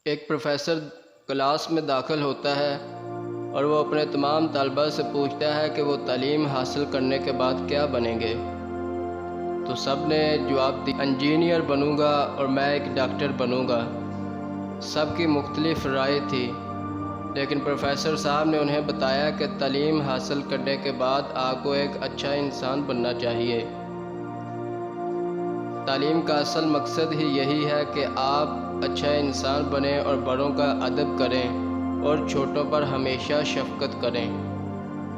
ایک professor Klaus میں داخل ہوتا ہے اور وہ اپنے تمام طلباء سے پوچھتا ہے کہ وہ تعلیم حاصل کرنے کے بعد کیا بنیں گے۔ تو سب نے جواب دیا، انجینئر بنوں گا اور میں ایک ڈاکٹر بنوں گا۔ سب کی مختلف رائے تھی، لیکن پروفیسر صاحب نے انہیں بتایا کہ تعلیم حاصل کرنے کے بعد آپ کو ایک اچھا انسان بننا چاہیے۔ تعلیم کا اصل مقصد ہی یہی ہے کہ آپ اچھا انسان بنیں اور بڑوں کا ادب کریں اور چھوٹوں پر ہمیشہ شفقت کریں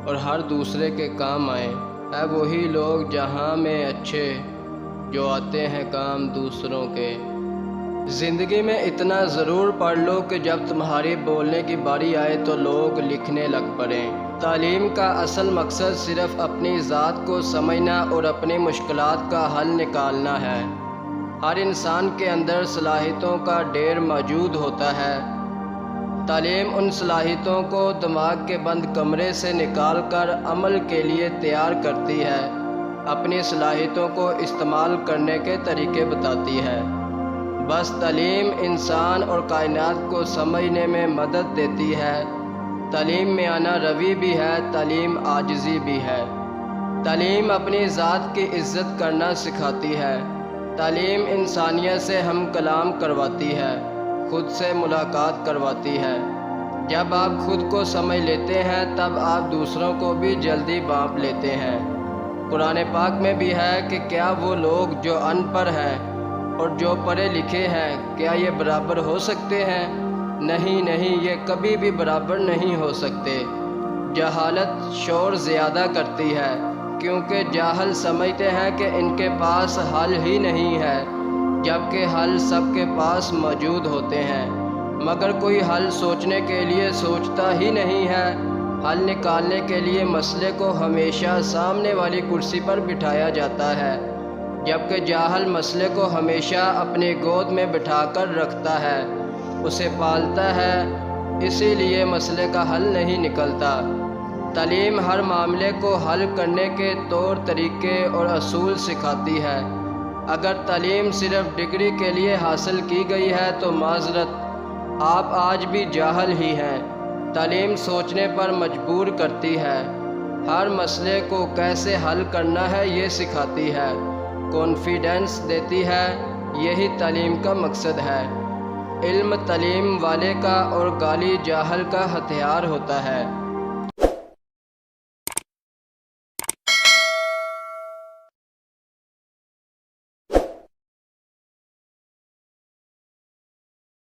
اور ہر دوسرے کے کام آئیں۔ اے وہی لوگ جہاں میں اچھے جو آتے ہیں کام دوسروں کے۔ زندگی میں اتنا ضرور پڑھ لو کہ جب تمہاری بولنے کی باری آئے تو لوگ لکھنے لگ پڑیں۔ تعلیم کا اصل مقصد صرف اپنی ذات کو سمجھنا اور اپنی مشکلات کا حل نکالنا ہے۔ ہر انسان کے اندر صلاحیتوں کا ڈھیر موجود ہوتا ہے۔ تعلیم ان صلاحیتوں کو دماغ کے بند کمرے سے نکال کر عمل کے لیے تیار کرتی ہے، اپنی صلاحیتوں کو استعمال کرنے کے طریقے بتاتی ہے۔ بس تعلیم انسان اور کائنات کو سمجھنے میں مدد دیتی ہے۔ تعلیم میانہ روی بھی ہے، تعلیم عاجزی بھی ہے۔ تعلیم اپنی ذات کی عزت کرنا سکھاتی ہے۔ تعلیم انسانیت سے ہم کلام کرواتی ہے، خود سے ملاقات کرواتی ہے۔ جب آپ خود کو سمجھ لیتے ہیں تب آپ دوسروں کو بھی جلدی بانپ لیتے ہیں۔ قرآن پاک میں بھی ہے کہ کیا وہ لوگ جو ان پڑھ ہیں اور جو پڑھے لکھے ہیں کیا یہ برابر ہو سکتے ہیں؟ نہیں، یہ کبھی بھی برابر نہیں ہو سکتے۔ جہالت شور زیادہ کرتی ہے، کیونکہ جاہل سمجھتے ہیں کہ ان کے پاس حل ہی نہیں ہے، جبکہ حل سب کے پاس موجود ہوتے ہیں، مگر کوئی حل سوچنے کے لیے سوچتا ہی نہیں ہے۔ حل نکالنے کے لیے مسئلے کو ہمیشہ سامنے والی کرسی پر بٹھایا جاتا ہے، جبکہ جاہل مسئلے کو ہمیشہ اپنی گود میں بٹھا کر رکھتا ہے، اسے پالتا ہے، اسی لیے مسئلے کا حل نہیں نکلتا۔ تعلیم ہر معاملے کو حل کرنے کے طور طریقے اور اصول سکھاتی ہے۔ اگر تعلیم صرف ڈگری کے لیے حاصل کی گئی ہے تو معذرت، آپ آج بھی جاہل ہی ہیں۔ تعلیم سوچنے پر مجبور کرتی ہے، ہر مسئلے کو کیسے حل کرنا ہے یہ سکھاتی ہے، کانفیڈنس دیتی ہے، یہی تعلیم کا مقصد ہے۔ علم تعلیم والے کا اور گالی جاہل کا ہتھیار ہوتا ہے۔